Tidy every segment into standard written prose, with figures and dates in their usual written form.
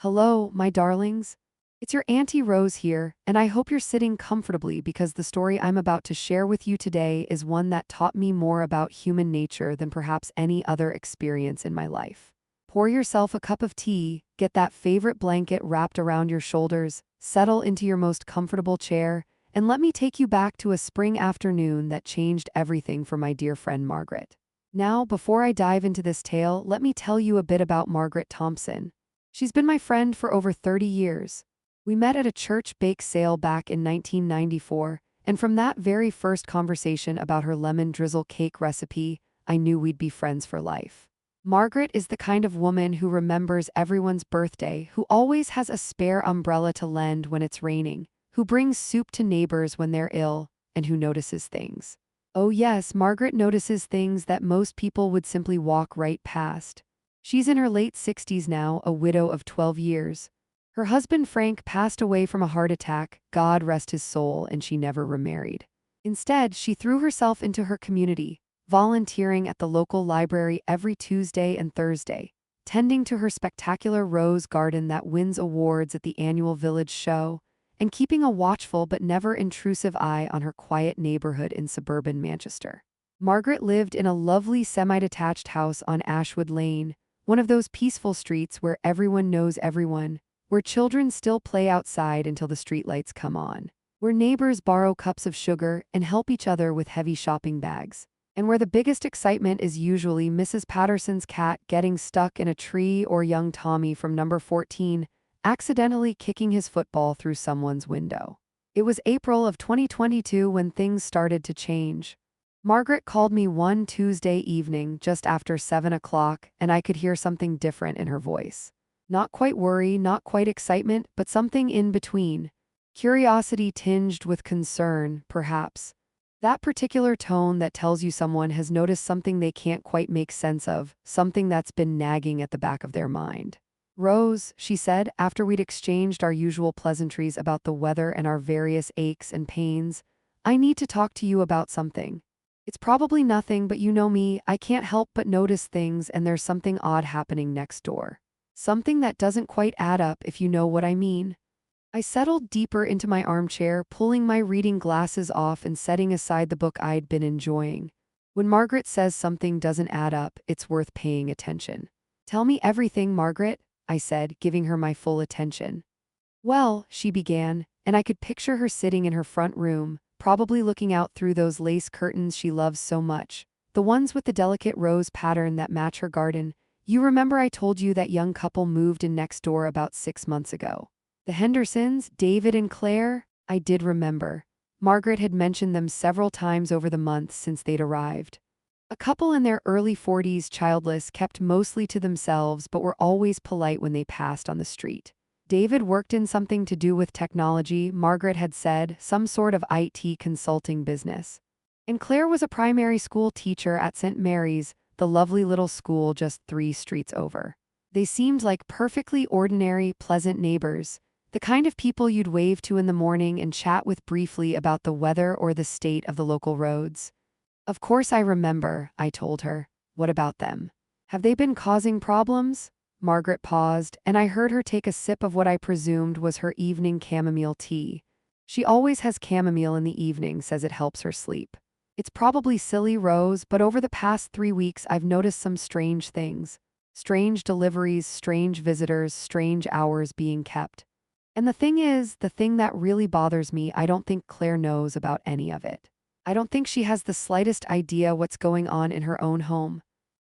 Hello, my darlings. It's your Auntie Rose here, and I hope you're sitting comfortably because the story I'm about to share with you today is one that taught me more about human nature than perhaps any other experience in my life. Pour yourself a cup of tea, get that favorite blanket wrapped around your shoulders, settle into your most comfortable chair, and let me take you back to a spring afternoon that changed everything for my dear friend Margaret. Now, before I dive into this tale, let me tell you a bit about Margaret Thompson. She's been my friend for over 30 years. We met at a church bake sale back in 1994, and from that very first conversation about her lemon drizzle cake recipe, I knew we'd be friends for life. Margaret is the kind of woman who remembers everyone's birthday, who always has a spare umbrella to lend when it's raining, who brings soup to neighbors when they're ill, and who notices things. Oh yes, Margaret notices things that most people would simply walk right past. She's in her late 60s now, a widow of 12 years. Her husband Frank passed away from a heart attack, God rest his soul, and she never remarried. Instead, she threw herself into her community, volunteering at the local library every Tuesday and Thursday, tending to her spectacular rose garden that wins awards at the annual village show, and keeping a watchful but never intrusive eye on her quiet neighborhood in suburban Manchester. Margaret lived in a lovely semi-detached house on Ashwood Lane, one of those peaceful streets where everyone knows everyone, where children still play outside until the streetlights come on, where neighbors borrow cups of sugar and help each other with heavy shopping bags, and where the biggest excitement is usually Mrs. Patterson's cat getting stuck in a tree or young Tommy from number 14 accidentally kicking his football through someone's window. It was April of 2022 when things started to change. Margaret called me one Tuesday evening just after 7 o'clock, and I could hear something different in her voice. Not quite worry, not quite excitement, but something in between. Curiosity tinged with concern, perhaps. That particular tone that tells you someone has noticed something they can't quite make sense of, something that's been nagging at the back of their mind. Rose, she said, after we'd exchanged our usual pleasantries about the weather and our various aches and pains, I need to talk to you about something. It's probably nothing, but you know me, I can't help but notice things, and there's something odd happening next door. Something that doesn't quite add up, if you know what I mean. I settled deeper into my armchair, pulling my reading glasses off and setting aside the book I'd been enjoying. When Margaret says something doesn't add up, it's worth paying attention. Tell me everything, Margaret, I said, giving her my full attention. Well, she began, and I could picture her sitting in her front room, probably looking out through those lace curtains she loves so much, the ones with the delicate rose pattern that match her garden. You remember I told you that young couple moved in next door about 6 months ago. The Hendersons, David and Claire? I did remember. Margaret had mentioned them several times over the months since they'd arrived. A couple in their early 40s, childless, kept mostly to themselves but were always polite when they passed on the street. David worked in something to do with technology, Margaret had said, some sort of IT consulting business. And Claire was a primary school teacher at St. Mary's, the lovely little school just 3 streets over. They seemed like perfectly ordinary, pleasant neighbors, the kind of people you'd wave to in the morning and chat with briefly about the weather or the state of the local roads. Of course I remember, I told her. What about them? Have they been causing problems? Margaret paused, and I heard her take a sip of what I presumed was her evening chamomile tea. She always has chamomile in the evening, says it helps her sleep. It's probably silly, Rose, but over the past 3 weeks I've noticed some strange things. Strange deliveries, strange visitors, strange hours being kept. And the thing is, the thing that really bothers me, I don't think Claire knows about any of it. I don't think she has the slightest idea what's going on in her own home.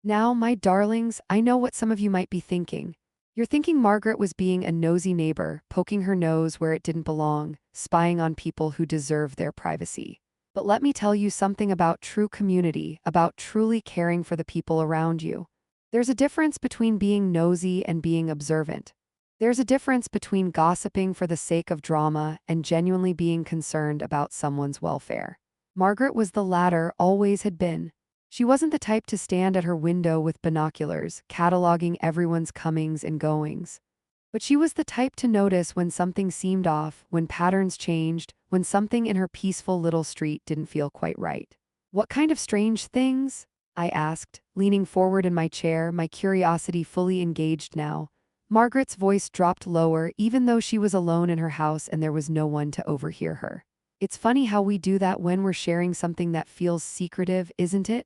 Now, my darlings, I know what some of you might be thinking. You're thinking Margaret was being a nosy neighbor, poking her nose where it didn't belong, spying on people who deserve their privacy. But let me tell you something about true community, about truly caring for the people around you. There's a difference between being nosy and being observant. There's a difference between gossiping for the sake of drama and genuinely being concerned about someone's welfare. Margaret was the latter, always had been. She wasn't the type to stand at her window with binoculars, cataloging everyone's comings and goings. But she was the type to notice when something seemed off, when patterns changed, when something in her peaceful little street didn't feel quite right. What kind of strange things? I asked, leaning forward in my chair, my curiosity fully engaged now. Margaret's voice dropped lower even though she was alone in her house and there was no one to overhear her. It's funny how we do that when we're sharing something that feels secretive, isn't it?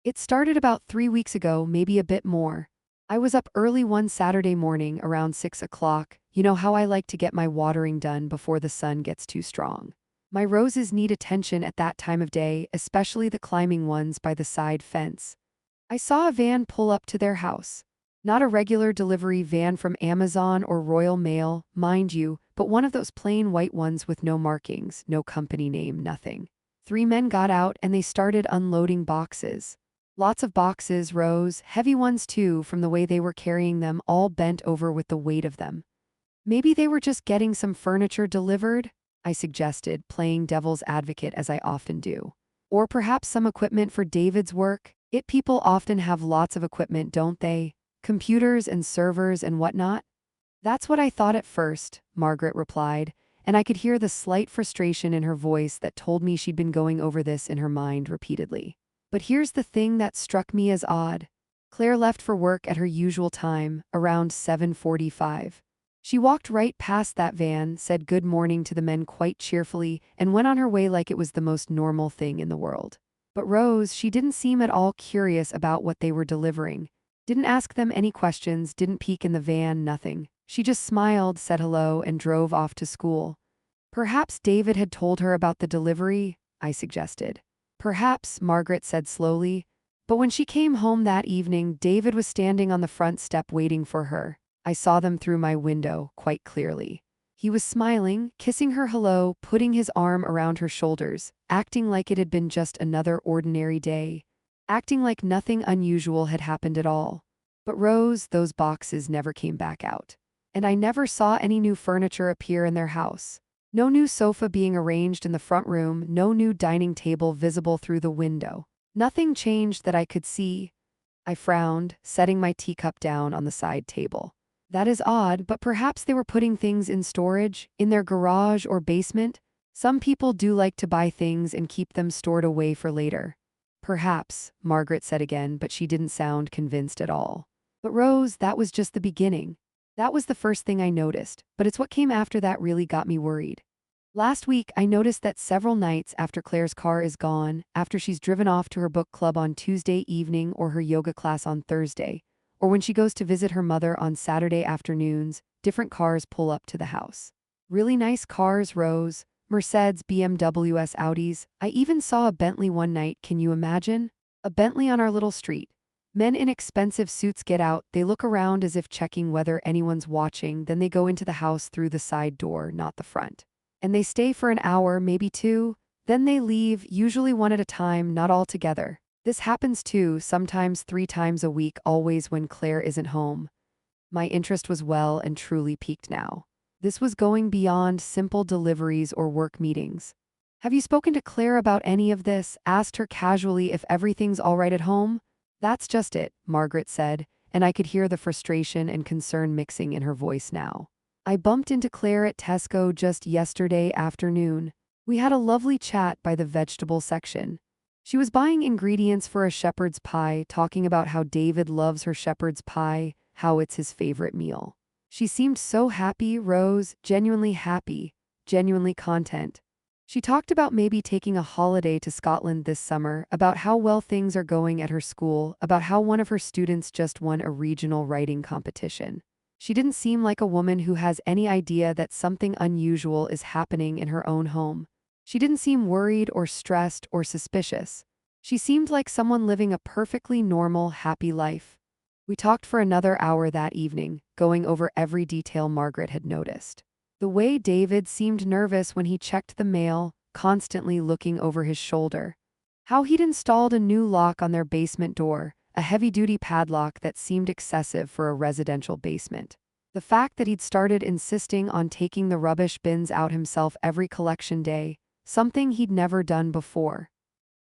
It started about 3 weeks ago, maybe a bit more. I was up early one Saturday morning around 6 o'clock. You know how I like to get my watering done before the sun gets too strong. My roses need attention at that time of day, especially the climbing ones by the side fence. I saw a van pull up to their house. Not a regular delivery van from Amazon or Royal Mail, mind you, but one of those plain white ones with no markings, no company name, nothing. 3 men got out and they started unloading boxes. Lots of boxes, Rose, heavy ones too, from the way they were carrying them, all bent over with the weight of them. Maybe they were just getting some furniture delivered, I suggested, playing devil's advocate as I often do. Or perhaps some equipment for David's work. People often have lots of equipment, don't they? Computers and servers and whatnot? That's what I thought at first, Margaret replied, and I could hear the slight frustration in her voice that told me she'd been going over this in her mind repeatedly. But here's the thing that struck me as odd. Claire left for work at her usual time, around 7:45. She walked right past that van, said good morning to the men quite cheerfully, and went on her way like it was the most normal thing in the world. But Rose, she didn't seem at all curious about what they were delivering. Didn't ask them any questions, didn't peek in the van, nothing. She just smiled, said hello, and drove off to school. Perhaps David had told her about the delivery, I suggested. Perhaps, Margaret said slowly. But when she came home that evening, David was standing on the front step waiting for her. I saw them through my window, quite clearly. He was smiling, kissing her hello, putting his arm around her shoulders, acting like it had been just another ordinary day. Acting like nothing unusual had happened at all. But Rose, those boxes never came back out. And I never saw any new furniture appear in their house. No new sofa being arranged in the front room, no new dining table visible through the window. Nothing changed that I could see. I frowned, setting my teacup down on the side table. That is odd, but perhaps they were putting things in storage, in their garage or basement. Some people do like to buy things and keep them stored away for later. Perhaps, Margaret said again, but she didn't sound convinced at all. But Rose, that was just the beginning. That was the first thing I noticed, but it's what came after that really got me worried. Last week, I noticed that several nights after Claire's car is gone, after she's driven off to her book club on Tuesday evening or her yoga class on Thursday, or when she goes to visit her mother on Saturday afternoons, different cars pull up to the house. Really nice cars, Rose. Mercedes, BMWs, Audis. I even saw a Bentley one night, can you imagine? A Bentley on our little street. Men in expensive suits get out, they look around as if checking whether anyone's watching, then they go into the house through the side door, not the front. And they stay for an hour, maybe 2, then they leave, usually one at a time, not all together. This happens too, sometimes 3 times a week, always when Claire isn't home. My interest was well and truly piqued now. This was going beyond simple deliveries or work meetings. Have you spoken to Claire about any of this? Asked her casually if everything's all right at home? That's just it, Margaret said, and I could hear the frustration and concern mixing in her voice now. I bumped into Claire at Tesco just yesterday afternoon. We had a lovely chat by the vegetable section. She was buying ingredients for a shepherd's pie, talking about how David loves her shepherd's pie, how it's his favorite meal. She seemed so happy, Rose, genuinely happy, genuinely content. She talked about maybe taking a holiday to Scotland this summer, about how well things are going at her school, about how one of her students just won a regional writing competition. She didn't seem like a woman who has any idea that something unusual is happening in her own home. She didn't seem worried or stressed or suspicious. She seemed like someone living a perfectly normal, happy life. We talked for another hour that evening, going over every detail Margaret had noticed. The way David seemed nervous when he checked the mail, constantly looking over his shoulder. How he'd installed a new lock on their basement door, a heavy-duty padlock that seemed excessive for a residential basement. The fact that he'd started insisting on taking the rubbish bins out himself every collection day, something he'd never done before.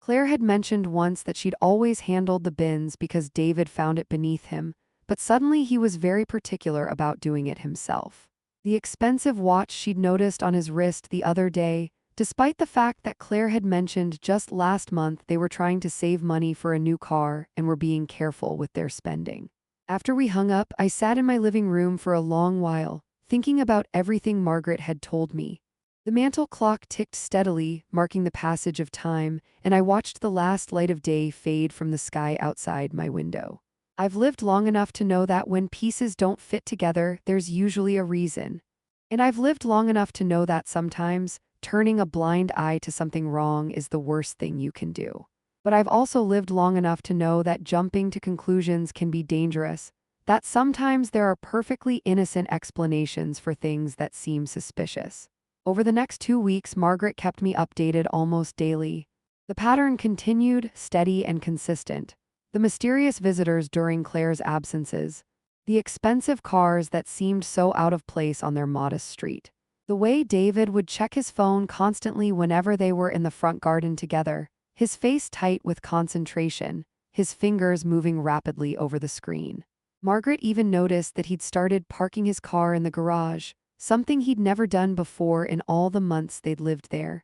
Claire had mentioned once that she'd always handled the bins because David found it beneath him, but suddenly he was very particular about doing it himself. The expensive watch she'd noticed on his wrist the other day, despite the fact that Claire had mentioned just last month they were trying to save money for a new car and were being careful with their spending. After we hung up, I sat in my living room for a long while, thinking about everything Margaret had told me. The mantel clock ticked steadily, marking the passage of time, and I watched the last light of day fade from the sky outside my window. I've lived long enough to know that when pieces don't fit together, there's usually a reason. And I've lived long enough to know that sometimes, turning a blind eye to something wrong is the worst thing you can do. But I've also lived long enough to know that jumping to conclusions can be dangerous, that sometimes there are perfectly innocent explanations for things that seem suspicious. Over the next 2 weeks, Margaret kept me updated almost daily. The pattern continued, steady and consistent. The mysterious visitors during Claire's absences. The expensive cars that seemed so out of place on their modest street. The way David would check his phone constantly whenever they were in the front garden together, his face tight with concentration, his fingers moving rapidly over the screen. Margaret even noticed that he'd started parking his car in the garage, something he'd never done before in all the months they'd lived there.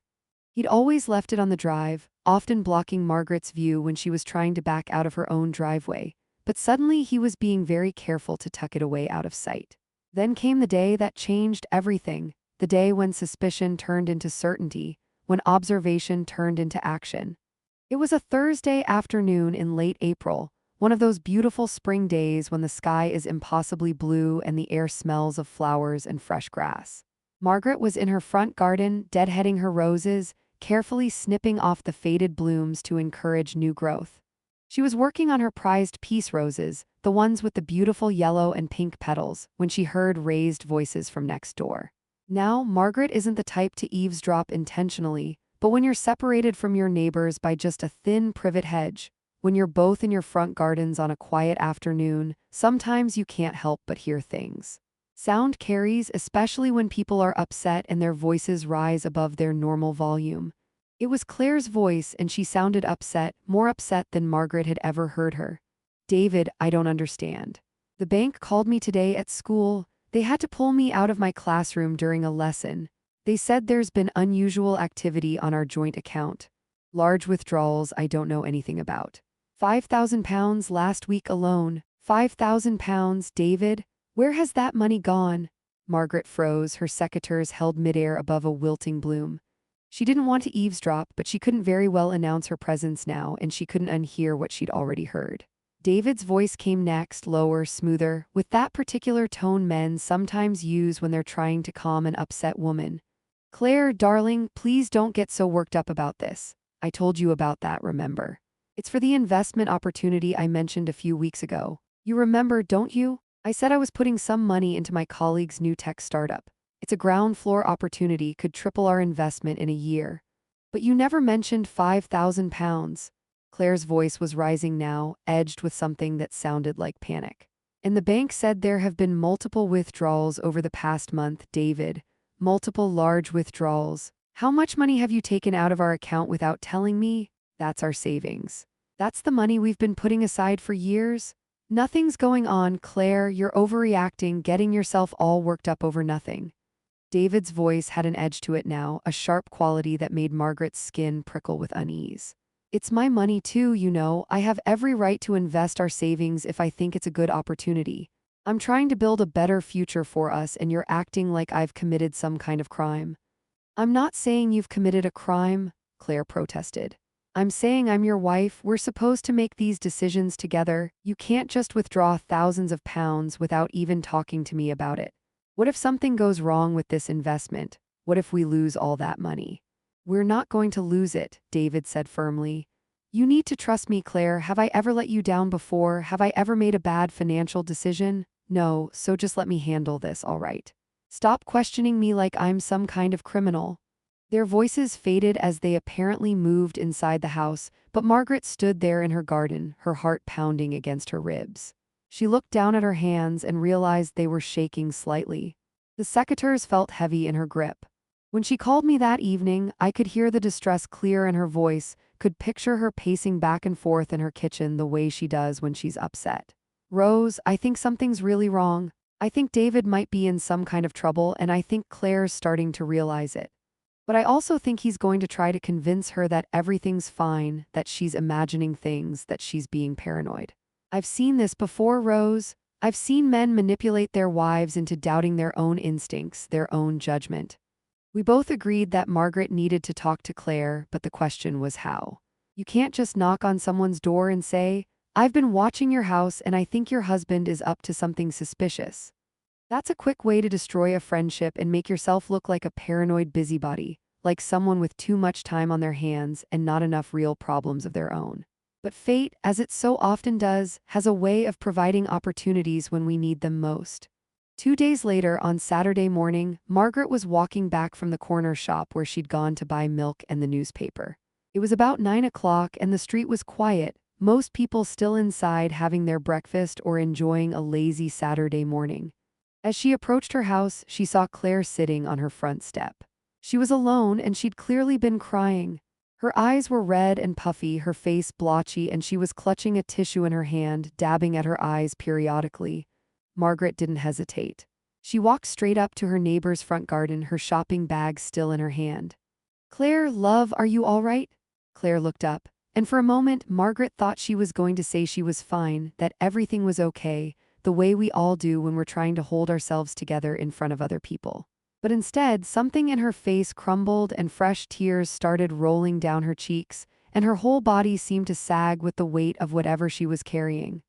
He'd always left it on the drive, often blocking Margaret's view when she was trying to back out of her own driveway, but suddenly he was being very careful to tuck it away out of sight. Then came the day that changed everything, the day when suspicion turned into certainty, when observation turned into action. It was a Thursday afternoon in late April, one of those beautiful spring days when the sky is impossibly blue and the air smells of flowers and fresh grass. Margaret was in her front garden, deadheading her roses, carefully snipping off the faded blooms to encourage new growth. She was working on her prized peace roses, the ones with the beautiful yellow and pink petals, when she heard raised voices from next door. Now, Margaret isn't the type to eavesdrop intentionally, but when you're separated from your neighbors by just a thin privet hedge, when you're both in your front gardens on a quiet afternoon, sometimes you can't help but hear things. Sound carries, especially when people are upset and their voices rise above their normal volume. It was Claire's voice, and she sounded upset, more upset than Margaret had ever heard her. "David, I don't understand. The bank called me today at school. They had to pull me out of my classroom during a lesson. They said there's been unusual activity on our joint account. Large withdrawals I don't know anything about. £5,000 last week alone. £5,000, David? Where has that money gone?" Margaret froze, her secateurs held midair above a wilting bloom. She didn't want to eavesdrop, but she couldn't very well announce her presence now, and she couldn't unhear what she'd already heard. David's voice came next, lower, smoother, with that particular tone men sometimes use when they're trying to calm an upset woman. "Claire, darling, please don't get so worked up about this. I told you about that, remember? It's for the investment opportunity I mentioned a few weeks ago. You remember, don't you? I said I was putting some money into my colleague's new tech startup. It's a ground floor opportunity, could triple our investment in a year. But you never mentioned £5,000. Claire's voice was rising now, edged with something that sounded like panic. "And the bank said there have been multiple withdrawals over the past month, David. Multiple large withdrawals. How much money have you taken out of our account without telling me? That's our savings. That's the money we've been putting aside for years. Nothing's going on, Claire. You're overreacting, getting yourself all worked up over nothing." David's voice had an edge to it now, a sharp quality that made Margaret's skin prickle with unease. "It's my money too, you know. I have every right to invest our savings if I think it's a good opportunity. I'm trying to build a better future for us, and you're acting like I've committed some kind of crime." "I'm not saying you've committed a crime," Claire protested. "I'm saying I'm your wife. We're supposed to make these decisions together. You can't just withdraw thousands of pounds without even talking to me about it. What if something goes wrong with this investment? What if we lose all that money?" "We're not going to lose it," David said firmly. "You need to trust me, Claire. Have I ever let you down before? Have I ever made a bad financial decision? No, so just let me handle this, all right? Stop questioning me like I'm some kind of criminal." Their voices faded as they apparently moved inside the house, but Margaret stood there in her garden, her heart pounding against her ribs. She looked down at her hands and realized they were shaking slightly. The secateurs felt heavy in her grip. When she called me that evening, I could hear the distress clear in her voice, could picture her pacing back and forth in her kitchen the way she does when she's upset. "Rose, I think something's really wrong. I think David might be in some kind of trouble, and I think Claire's starting to realize it. But I also think he's going to try to convince her that everything's fine, that she's imagining things, that she's being paranoid. I've seen this before, Rose. I've seen men manipulate their wives into doubting their own instincts, their own judgment. We both agreed that Margaret needed to talk to Claire, but the question was how. You can't just knock on someone's door and say, "I've been watching your house and I think your husband is up to something suspicious." That's a quick way to destroy a friendship and make yourself look like a paranoid busybody, like someone with too much time on their hands and not enough real problems of their own. But fate, as it so often does, has a way of providing opportunities when we need them most. 2 days later, on Saturday morning, Margaret was walking back from the corner shop where she'd gone to buy milk and the newspaper. It was about 9 o'clock and the street was quiet, most people still inside having their breakfast or enjoying a lazy Saturday morning. As she approached her house, she saw Claire sitting on her front step. She was alone and she'd clearly been crying. Her eyes were red and puffy, her face blotchy, and she was clutching a tissue in her hand, dabbing at her eyes periodically. Margaret didn't hesitate. She walked straight up to her neighbor's front garden, her shopping bag still in her hand. "Claire, love, are you all right?" Claire looked up, and for a moment Margaret thought she was going to say she was fine, that everything was okay, the way we all do when we're trying to hold ourselves together in front of other people. But instead, something in her face crumbled and fresh tears started rolling down her cheeks, and her whole body seemed to sag with the weight of whatever she was carrying.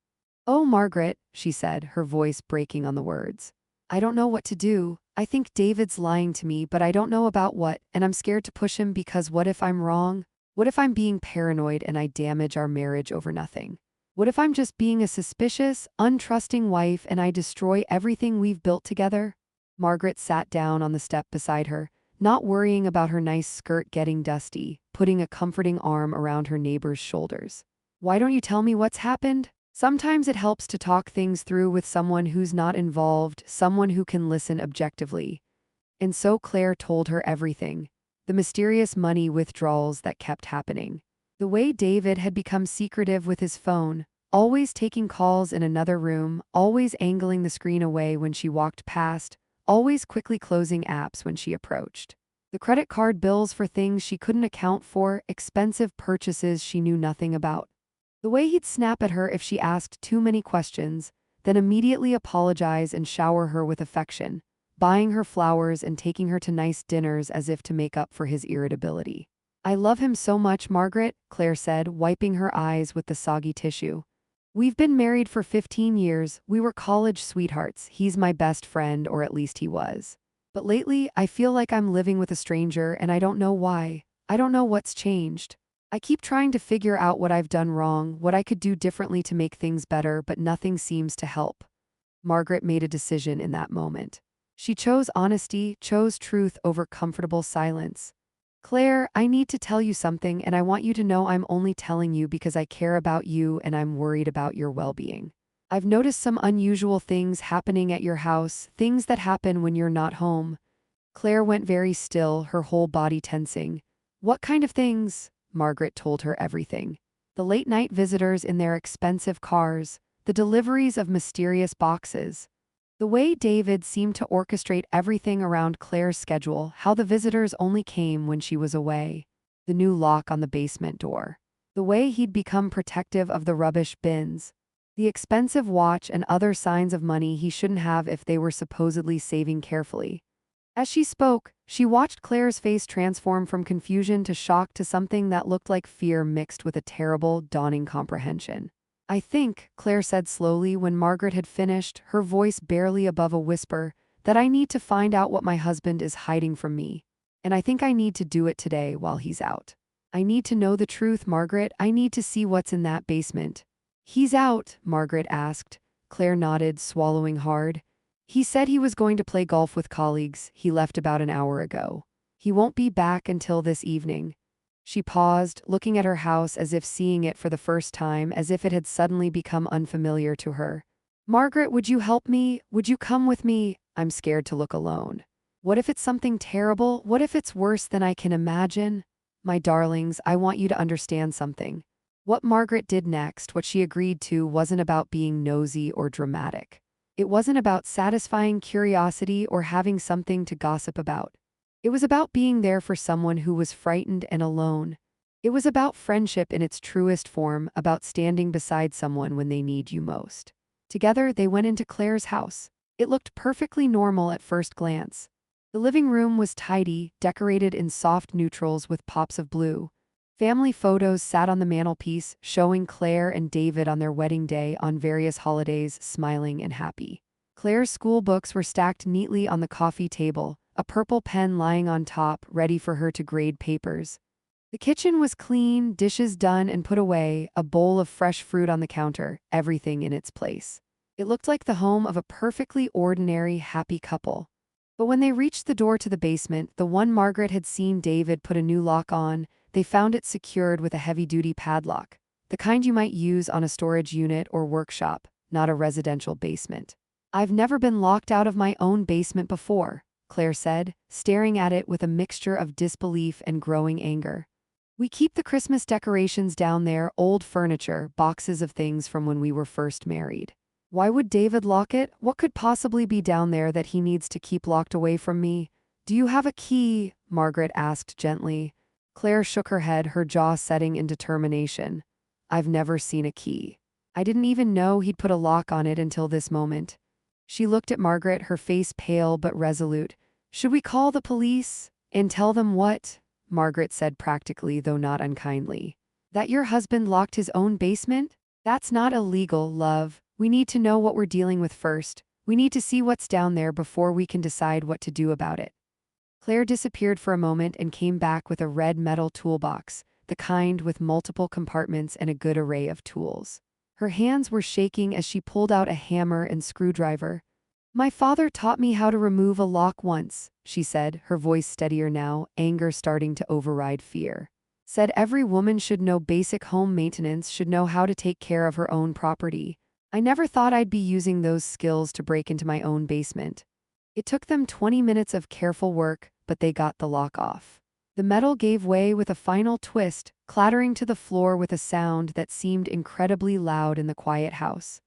"Oh, Margaret," she said, her voice breaking on the words. "I don't know what to do. I think David's lying to me, but I don't know about what, and I'm scared to push him because what if I'm wrong? What if I'm being paranoid and I damage our marriage over nothing? What if I'm just being a suspicious, untrusting wife and I destroy everything we've built together?" Margaret sat down on the step beside her, not worrying about her nice skirt getting dusty, putting a comforting arm around her neighbor's shoulders. "Why don't you tell me what's happened? Sometimes it helps to talk things through with someone who's not involved, someone who can listen objectively." And so Claire told her everything. The mysterious money withdrawals that kept happening. The way David had become secretive with his phone, always taking calls in another room, always angling the screen away when she walked past, always quickly closing apps when she approached. The credit card bills for things she couldn't account for, expensive purchases she knew nothing about. The way he'd snap at her if she asked too many questions, then immediately apologize and shower her with affection, buying her flowers and taking her to nice dinners as if to make up for his irritability. "I love him so much, Margaret," Claire said, wiping her eyes with the soggy tissue. "We've been married for 15 years, we were college sweethearts, he's my best friend, or at least he was. But lately, I feel like I'm living with a stranger and I don't know why. I don't know what's changed. I keep trying to figure out what I've done wrong, what I could do differently to make things better, but nothing seems to help." Margaret made a decision in that moment. She chose honesty, chose truth over comfortable silence. "Claire, I need to tell you something, and I want you to know I'm only telling you because I care about you and I'm worried about your well-being. I've noticed some unusual things happening at your house, things that happen when you're not home." Claire went very still, her whole body tensing. "What kind of things?" Margaret told her everything. The late-night visitors in their expensive cars, the deliveries of mysterious boxes. The way David seemed to orchestrate everything around Claire's schedule, how the visitors only came when she was away. The new lock on the basement door. The way he'd become protective of the rubbish bins. The expensive watch and other signs of money he shouldn't have if they were supposedly saving carefully. As she spoke, she watched Claire's face transform from confusion to shock to something that looked like fear mixed with a terrible, dawning comprehension. "I think," Claire said slowly when Margaret had finished, her voice barely above a whisper, "that I need to find out what my husband is hiding from me. And I think I need to do it today while he's out. I need to know the truth, Margaret. I need to see what's in that basement." "He's out?" Margaret asked. Claire nodded, swallowing hard. "He said he was going to play golf with colleagues. He left about an hour ago. He won't be back until this evening." She paused, looking at her house as if seeing it for the first time, as if it had suddenly become unfamiliar to her. "Margaret, would you help me? Would you come with me? I'm scared to look alone. What if it's something terrible? What if it's worse than I can imagine? My darlings, I want you to understand something." What Margaret did next, what she agreed to, wasn't about being nosy or dramatic. It wasn't about satisfying curiosity or having something to gossip about. It was about being there for someone who was frightened and alone. It was about friendship in its truest form, about standing beside someone when they need you most. Together, they went into Claire's house. It looked perfectly normal at first glance. The living room was tidy, decorated in soft neutrals with pops of blue. Family photos sat on the mantelpiece, showing Claire and David on their wedding day on various holidays, smiling and happy. Claire's school books were stacked neatly on the coffee table, a purple pen lying on top, ready for her to grade papers. The kitchen was clean, dishes done and put away, a bowl of fresh fruit on the counter, everything in its place. It looked like the home of a perfectly ordinary, happy couple. But when they reached the door to the basement, the one Margaret had seen David put a new lock on, they found it secured with a heavy-duty padlock, the kind you might use on a storage unit or workshop, not a residential basement. "I've never been locked out of my own basement before," Claire said, staring at it with a mixture of disbelief and growing anger. "We keep the Christmas decorations down there, old furniture, boxes of things from when we were first married. Why would David lock it? What could possibly be down there that he needs to keep locked away from me?" "Do you have a key?" Margaret asked gently. Claire shook her head, her jaw setting in determination. "I've never seen a key. I didn't even know he'd put a lock on it until this moment." She looked at Margaret, her face pale but resolute. "Should we call the police?" "And tell them what?" Margaret said practically, though not unkindly. "That your husband locked his own basement? That's not illegal, love. We need to know what we're dealing with first. We need to see what's down there before we can decide what to do about it." Claire disappeared for a moment and came back with a red metal toolbox, the kind with multiple compartments and a good array of tools. Her hands were shaking as she pulled out a hammer and screwdriver. "My father taught me how to remove a lock once," she said, her voice steadier now, anger starting to override fear. "Said every woman should know basic home maintenance, should know how to take care of her own property. I never thought I'd be using those skills to break into my own basement." It took them 20 minutes of careful work, but they got the lock off. The metal gave way with a final twist, clattering to the floor with a sound that seemed incredibly loud in the quiet house.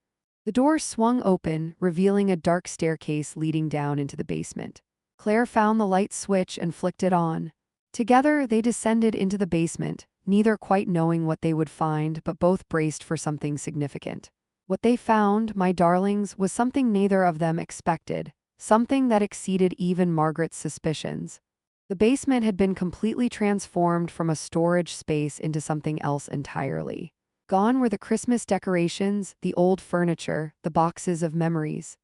The door swung open, revealing a dark staircase leading down into the basement. Claire found the light switch and flicked it on. Together, they descended into the basement, neither quite knowing what they would find, but both braced for something significant. What they found, my darlings, was something neither of them expected, something that exceeded even Margaret's suspicions. The basement had been completely transformed from a storage space into something else entirely. Gone were the Christmas decorations, the old furniture, the boxes of memories.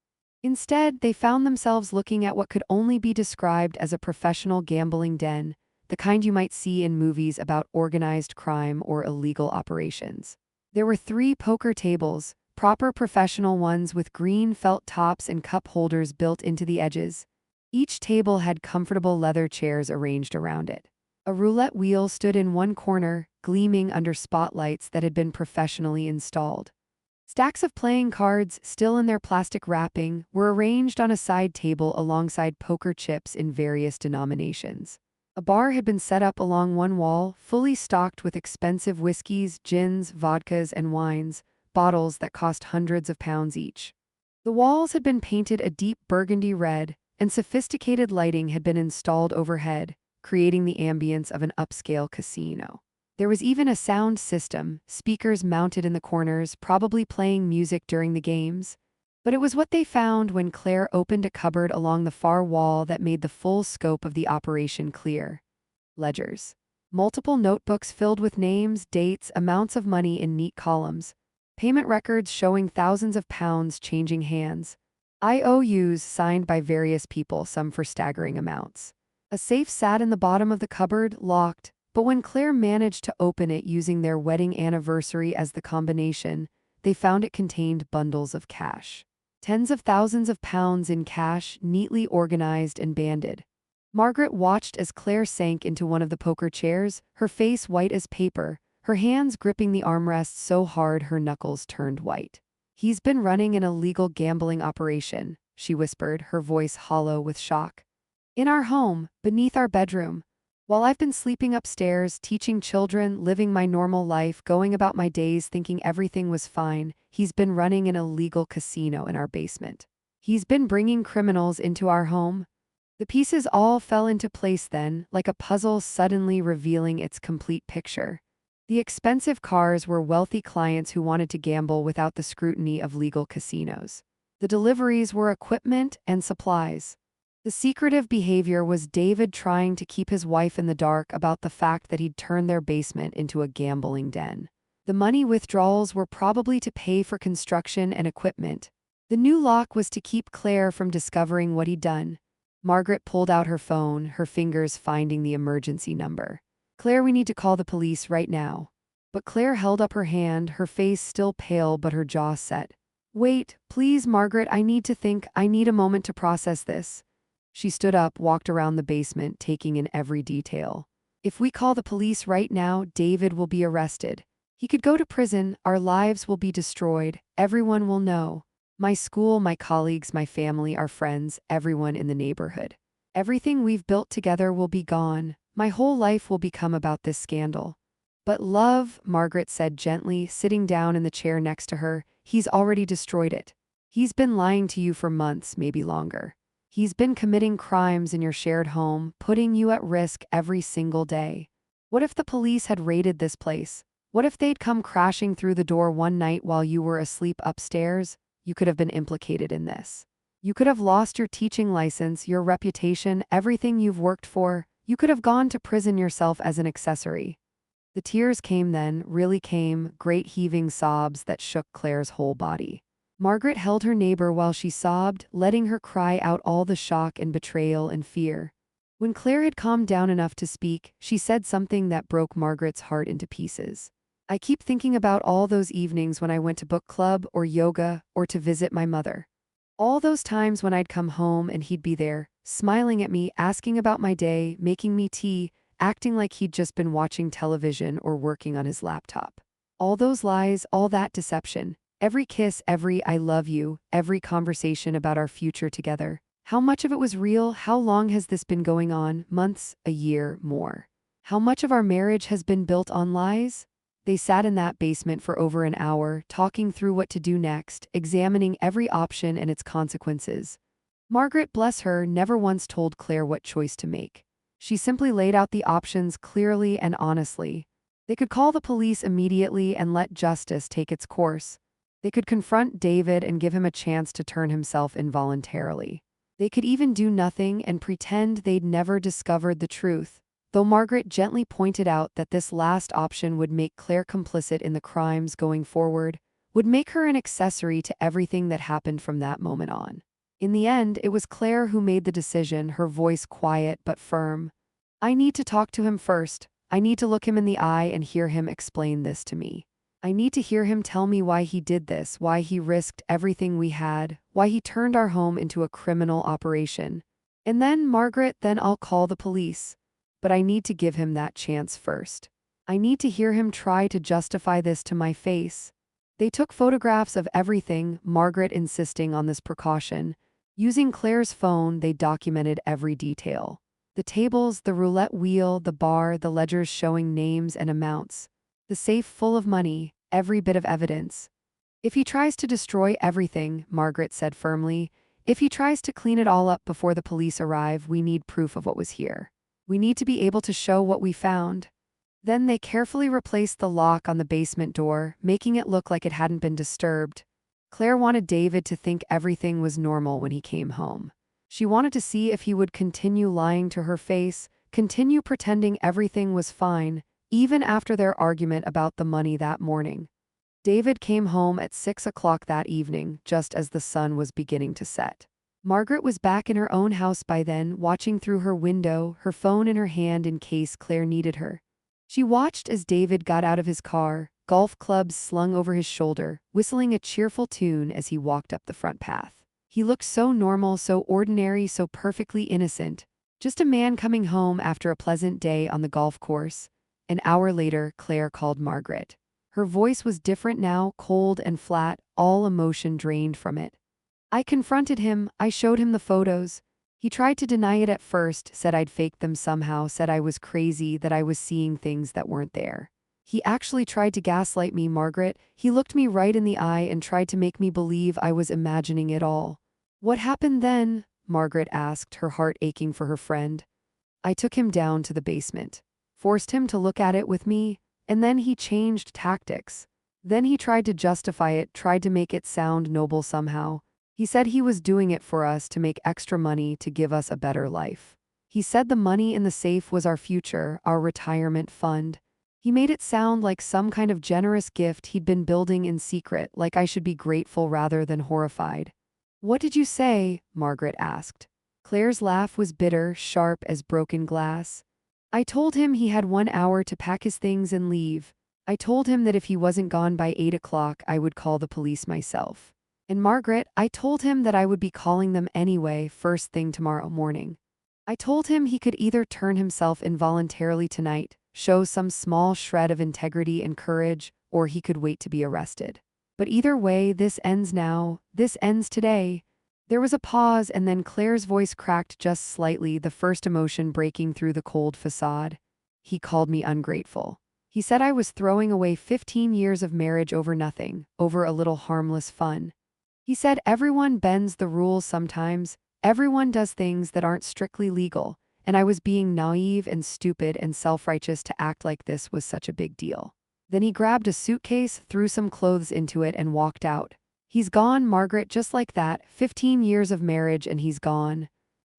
Instead, they found themselves looking at what could only be described as a professional gambling den, the kind you might see in movies about organized crime or illegal operations. There were 3 poker tables, proper professional ones with green felt tops and cup holders built into the edges. Each table had comfortable leather chairs arranged around it. A roulette wheel stood in one corner, gleaming under spotlights that had been professionally installed. Stacks of playing cards, still in their plastic wrapping, were arranged on a side table alongside poker chips in various denominations. A bar had been set up along one wall, fully stocked with expensive whiskeys, gins, vodkas, and wines, bottles that cost hundreds of pounds each. The walls had been painted a deep burgundy red, and sophisticated lighting had been installed overhead, creating the ambience of an upscale casino. There was even a sound system, speakers mounted in the corners, probably playing music during the games. But it was what they found when Claire opened a cupboard along the far wall that made the full scope of the operation clear. Ledgers. Multiple notebooks filled with names, dates, amounts of money in neat columns. Payment records showing thousands of pounds changing hands. IOUs signed by various people, some for staggering amounts. A safe sat in the bottom of the cupboard, locked, but when Claire managed to open it using their wedding anniversary as the combination, they found it contained bundles of cash. Tens of thousands of pounds in cash, neatly organized and banded. Margaret watched as Claire sank into one of the poker chairs, her face white as paper, her hands gripping the armrests so hard her knuckles turned white. "He's been running an illegal gambling operation," she whispered, her voice hollow with shock. "In our home, beneath our bedroom. While I've been sleeping upstairs, teaching children, living my normal life, going about my days thinking everything was fine, he's been running an illegal casino in our basement. He's been bringing criminals into our home." The pieces all fell into place then, like a puzzle suddenly revealing its complete picture. The expensive cars were wealthy clients who wanted to gamble without the scrutiny of legal casinos. The deliveries were equipment and supplies. The secretive behavior was David trying to keep his wife in the dark about the fact that he'd turned their basement into a gambling den. The money withdrawals were probably to pay for construction and equipment. The new lock was to keep Claire from discovering what he'd done. Margaret pulled out her phone, her fingers finding the emergency number. "Claire, we need to call the police right now." But Claire held up her hand, her face still pale but her jaw set. "Wait, please, Margaret, I need to think. I need a moment to process this." She stood up, walked around the basement, taking in every detail. "If we call the police right now, David will be arrested. He could go to prison, our lives will be destroyed, everyone will know. My school, my colleagues, my family, our friends, everyone in the neighborhood. Everything we've built together will be gone. My whole life will become about this scandal." "But love," Margaret said gently, sitting down in the chair next to her, "he's already destroyed it. He's been lying to you for months, maybe longer. He's been committing crimes in your shared home, putting you at risk every single day. What if the police had raided this place? What if they'd come crashing through the door one night while you were asleep upstairs? You could have been implicated in this. You could have lost your teaching license, your reputation, everything you've worked for. You could have gone to prison yourself as an accessory." The tears came then, really came, great heaving sobs that shook Claire's whole body. Margaret held her neighbor while she sobbed, letting her cry out all the shock and betrayal and fear. When Claire had calmed down enough to speak, she said something that broke Margaret's heart into pieces. "I keep thinking about all those evenings when I went to book club or yoga or to visit my mother. All those times when I'd come home and he'd be there, smiling at me, asking about my day, making me tea, acting like he'd just been watching television or working on his laptop. All those lies, all that deception. Every kiss, every I love you, every conversation about our future together. How much of it was real? How long has this been going on? Months, a year, more. How much of our marriage has been built on lies?" They sat in that basement for over an hour, talking through what to do next, examining every option and its consequences. Margaret, bless her, never once told Claire what choice to make. She simply laid out the options clearly and honestly. They could call the police immediately and let justice take its course. They could confront David and give him a chance to turn himself involuntarily. They could even do nothing and pretend they'd never discovered the truth, though Margaret gently pointed out that this last option would make Claire complicit in the crimes going forward, would make her an accessory to everything that happened from that moment on. In the end, it was Claire who made the decision, her voice quiet but firm. "I need to talk to him first. I need to look him in the eye and hear him explain this to me. I need to hear him tell me why he did this, why he risked everything we had, why he turned our home into a criminal operation. And then, Margaret, then I'll call the police. But I need to give him that chance first. I need to hear him try to justify this to my face." They took photographs of everything, Margaret insisting on this precaution. Using Claire's phone, they documented every detail. The tables, the roulette wheel, the bar, the ledgers showing names and amounts. The safe full of money, every bit of evidence. "If he tries to destroy everything," Margaret said firmly, "if he tries to clean it all up before the police arrive, we need proof of what was here. We need to be able to show what we found." Then they carefully replaced the lock on the basement door, making it look like it hadn't been disturbed. Claire wanted David to think everything was normal when he came home. She wanted to see if he would continue lying to her face, continue pretending everything was fine, even after their argument about the money that morning. David came home at 6 o'clock that evening, just as the sun was beginning to set. Margaret was back in her own house by then, watching through her window, her phone in her hand in case Claire needed her. She watched as David got out of his car, golf clubs slung over his shoulder, whistling a cheerful tune as he walked up the front path. He looked so normal, so ordinary, so perfectly innocent. Just a man coming home after a pleasant day on the golf course. An hour later, Claire called Margaret. Her voice was different now, cold and flat, all emotion drained from it. "I confronted him, I showed him the photos. He tried to deny it at first, said I'd faked them somehow, said I was crazy, that I was seeing things that weren't there. He actually tried to gaslight me, Margaret. He looked me right in the eye and tried to make me believe I was imagining it all." "What happened then?" Margaret asked, her heart aching for her friend. "I took him down to the basement. Forced him to look at it with me, And then he changed tactics. Then he tried to justify it, tried to make it sound noble somehow. He said he was doing it for us to make extra money to give us a better life. He said the money in the safe was our future, our retirement fund. He made it sound like some kind of generous gift he'd been building in secret, like I should be grateful rather than horrified. "What did you say?" Margaret asked. Claire's laugh was bitter, sharp as broken glass. "I told him he had 1 hour to pack his things and leave. I told him that if he wasn't gone by 8 o'clock, I would call the police myself. And Margaret, I told him that I would be calling them anyway, first thing tomorrow morning. I told him he could either turn himself involuntarily tonight, show some small shred of integrity and courage, or he could wait to be arrested. But either way, this ends now, this ends today." There was a pause, and then Claire's voice cracked just slightly, the first emotion breaking through the cold facade. "He called me ungrateful. He said I was throwing away 15 years of marriage over nothing, over a little harmless fun. He said everyone bends the rules sometimes, everyone does things that aren't strictly legal, and I was being naive and stupid and self-righteous to act like this was such a big deal." Then he grabbed a suitcase, threw some clothes into it, and walked out. "He's gone, Margaret, just like that. 15 years of marriage and he's gone."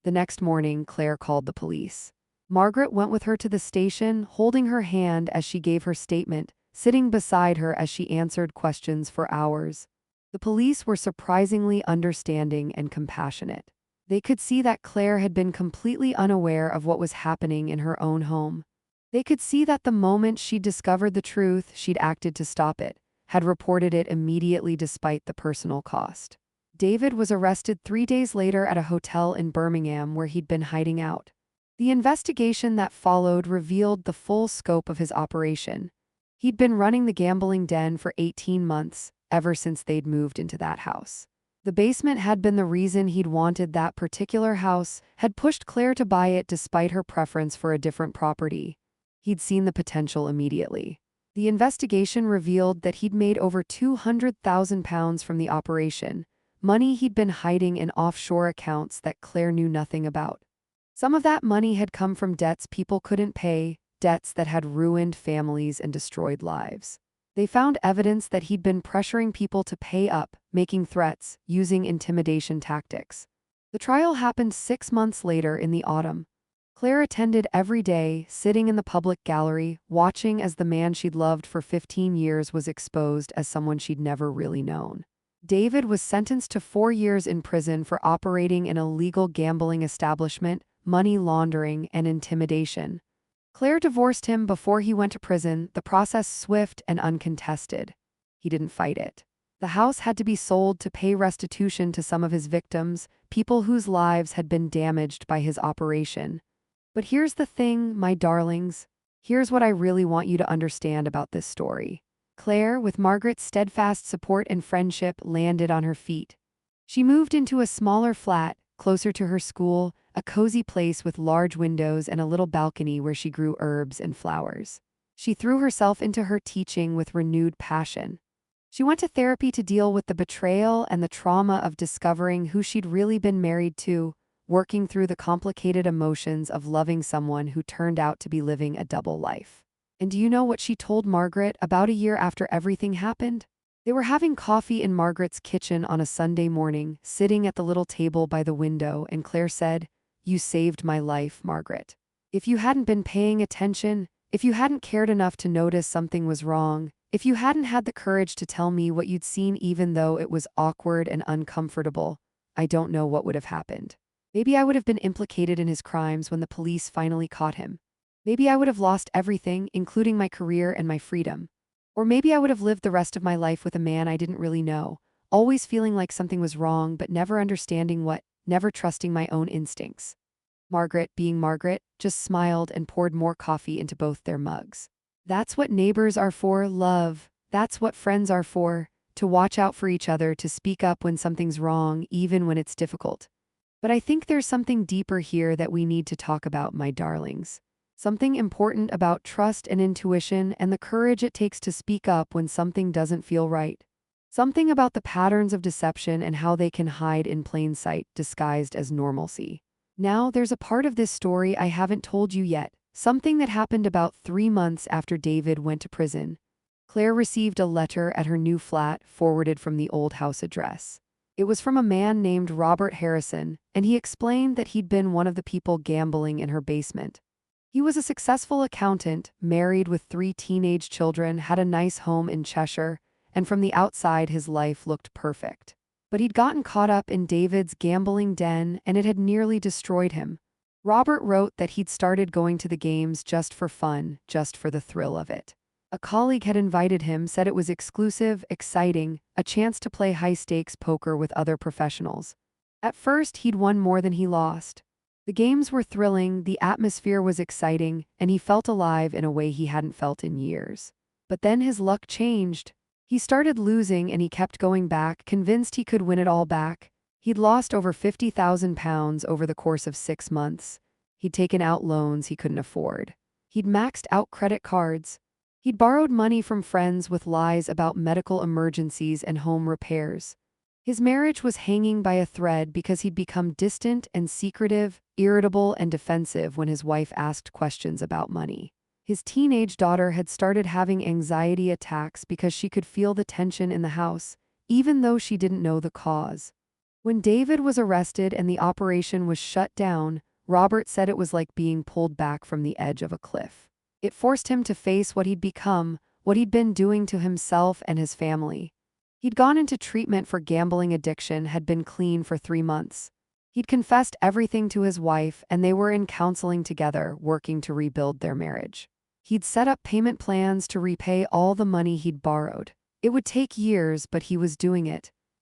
The next morning, Claire called the police. Margaret went with her to the station, holding her hand as she gave her statement, sitting beside her as she answered questions for hours. The police were surprisingly understanding and compassionate. They could see that Claire had been completely unaware of what was happening in her own home. They could see that the moment she'd discovered the truth, she'd acted to stop it, had reported it immediately despite the personal cost. David was arrested 3 days later at a hotel in Birmingham where he'd been hiding out. The investigation that followed revealed the full scope of his operation. He'd been running the gambling den for 18 months, ever since they'd moved into that house. The basement had been the reason he'd wanted that particular house, had pushed Claire to buy it despite her preference for a different property. He'd seen the potential immediately. The investigation revealed that he'd made over £200,000 from the operation, money he'd been hiding in offshore accounts that Claire knew nothing about. Some of that money had come from debts people couldn't pay, debts that had ruined families and destroyed lives. They found evidence that he'd been pressuring people to pay up, making threats, using intimidation tactics. The trial happened 6 months later in the autumn. Claire attended every day, sitting in the public gallery, watching as the man she'd loved for 15 years was exposed as someone she'd never really known. David was sentenced to 4 years in prison for operating an illegal gambling establishment, money laundering, and intimidation. Claire divorced him before he went to prison, the process swift and uncontested. He didn't fight it. The house had to be sold to pay restitution to some of his victims, people whose lives had been damaged by his operation. But here's the thing, my darlings. Here's what I really want you to understand about this story. Claire, with Margaret's steadfast support and friendship, landed on her feet. She moved into a smaller flat, closer to her school, a cozy place with large windows and a little balcony where she grew herbs and flowers. She threw herself into her teaching with renewed passion. She went to therapy to deal with the betrayal and the trauma of discovering who she'd really been married to, working through the complicated emotions of loving someone who turned out to be living a double life. And do you know what she told Margaret about a year after everything happened? They were having coffee in Margaret's kitchen on a Sunday morning, sitting at the little table by the window, and Claire said, "You saved my life, Margaret. If you hadn't been paying attention, if you hadn't cared enough to notice something was wrong, if you hadn't had the courage to tell me what you'd seen even though it was awkward and uncomfortable, I don't know what would have happened. Maybe I would have been implicated in his crimes when the police finally caught him. Maybe I would have lost everything, including my career and my freedom. Or maybe I would have lived the rest of my life with a man I didn't really know, always feeling like something was wrong but never understanding what, never trusting my own instincts." Margaret, being Margaret, just smiled and poured more coffee into both their mugs. "That's what neighbors are for, love. That's what friends are for, to watch out for each other, to speak up when something's wrong, even when it's difficult. But I think there's something deeper here that we need to talk about, my darlings. Something important about trust and intuition and the courage it takes to speak up when something doesn't feel right. Something about the patterns of deception and how they can hide in plain sight, disguised as normalcy. Now, there's a part of this story I haven't told you yet, something that happened about 3 months after David went to prison. Claire received a letter at her new flat forwarded from the old house address. It was from a man named Robert Harrison, and he explained that he'd been one of the people gambling in her basement. He was a successful accountant, married with 3 teenage children, had a nice home in Cheshire, and from the outside his life looked perfect. But he'd gotten caught up in David's gambling den, and it had nearly destroyed him. Robert wrote that he'd started going to the games just for fun, just for the thrill of it. A colleague had invited him, said it was exclusive, exciting, a chance to play high-stakes poker with other professionals. At first, he'd won more than he lost. The games were thrilling, the atmosphere was exciting, and he felt alive in a way he hadn't felt in years. But then his luck changed. He started losing and he kept going back, convinced he could win it all back. He'd lost over £50,000 over the course of 6 months. He'd taken out loans he couldn't afford. He'd maxed out credit cards. He'd borrowed money from friends with lies about medical emergencies and home repairs. His marriage was hanging by a thread because he'd become distant and secretive, irritable and defensive when his wife asked questions about money. His teenage daughter had started having anxiety attacks because she could feel the tension in the house, even though she didn't know the cause. When David was arrested and the operation was shut down, Robert said it was like being pulled back from the edge of a cliff. It forced him to face what he'd become, what he'd been doing to himself and his family. He'd gone into treatment for gambling addiction, had been clean for 3 months. He'd confessed everything to his wife, and they were in counseling together, working to rebuild their marriage. He'd set up payment plans to repay all the money he'd borrowed. It would take years, but he was doing it.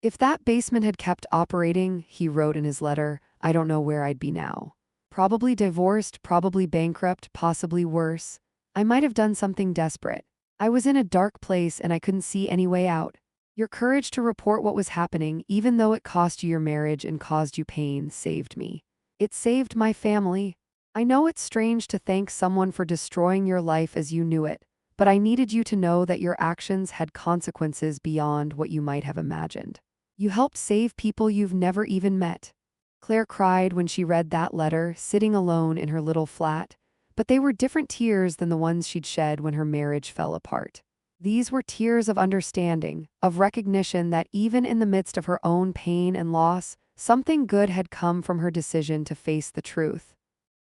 If that basement had kept operating, he wrote in his letter, I don't know where I'd be now. Probably divorced, probably bankrupt, possibly worse. I might have done something desperate. I was in a dark place and I couldn't see any way out. Your courage to report what was happening, even though it cost you your marriage and caused you pain, saved me. It saved my family. I know it's strange to thank someone for destroying your life as you knew it, but I needed you to know that your actions had consequences beyond what you might have imagined. You helped save people you've never even met. Claire cried when she read that letter, sitting alone in her little flat, but they were different tears than the ones she'd shed when her marriage fell apart. These were tears of understanding, of recognition that even in the midst of her own pain and loss, something good had come from her decision to face the truth.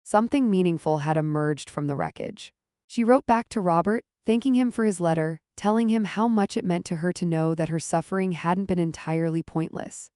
Something meaningful had emerged from the wreckage. She wrote back to Robert, thanking him for his letter, telling him how much it meant to her to know that her suffering hadn't been entirely pointless.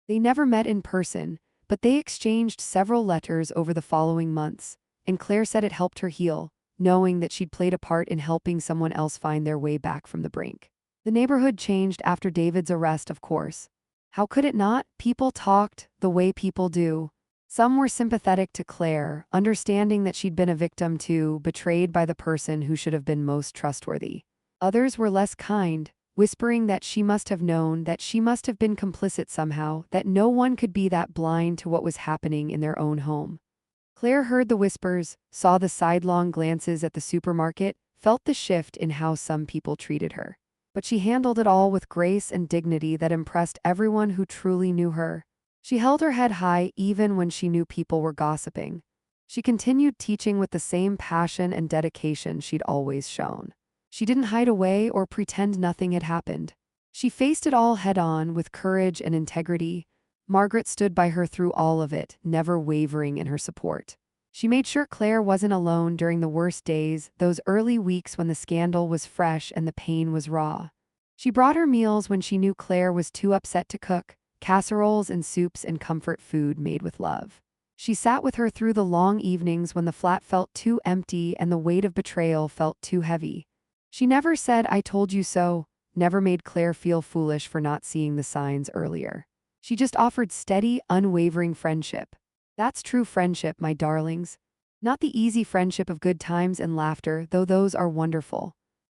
They never met in person, but they exchanged several letters over the following months, and Claire said it helped her heal, knowing that she'd played a part in helping someone else find their way back from the brink. The neighborhood changed after David's arrest, of course. How could it not? People talked, the way people do. Some were sympathetic to Claire, understanding that she'd been a victim too, betrayed by the person who should have been most trustworthy. Others were less kind, whispering that she must have known, that she must have been complicit somehow, that no one could be that blind to what was happening in their own home. Claire heard the whispers, saw the sidelong glances at the supermarket, felt the shift in how some people treated her. But she handled it all with grace and dignity that impressed everyone who truly knew her. She held her head high even when she knew people were gossiping. She continued teaching with the same passion and dedication she'd always shown. She didn't hide away or pretend nothing had happened. She faced it all head-on with courage and integrity. Margaret stood by her through all of it, never wavering in her support. She made sure Claire wasn't alone during the worst days, those early weeks when the scandal was fresh and the pain was raw. She brought her meals when she knew Claire was too upset to cook, casseroles and soups and comfort food made with love. She sat with her through the long evenings when the flat felt too empty and the weight of betrayal felt too heavy. She never said, I told you so, never made Claire feel foolish for not seeing the signs earlier. She just offered steady, unwavering friendship. That's true friendship, my darlings. Not the easy friendship of good times and laughter, though those are wonderful.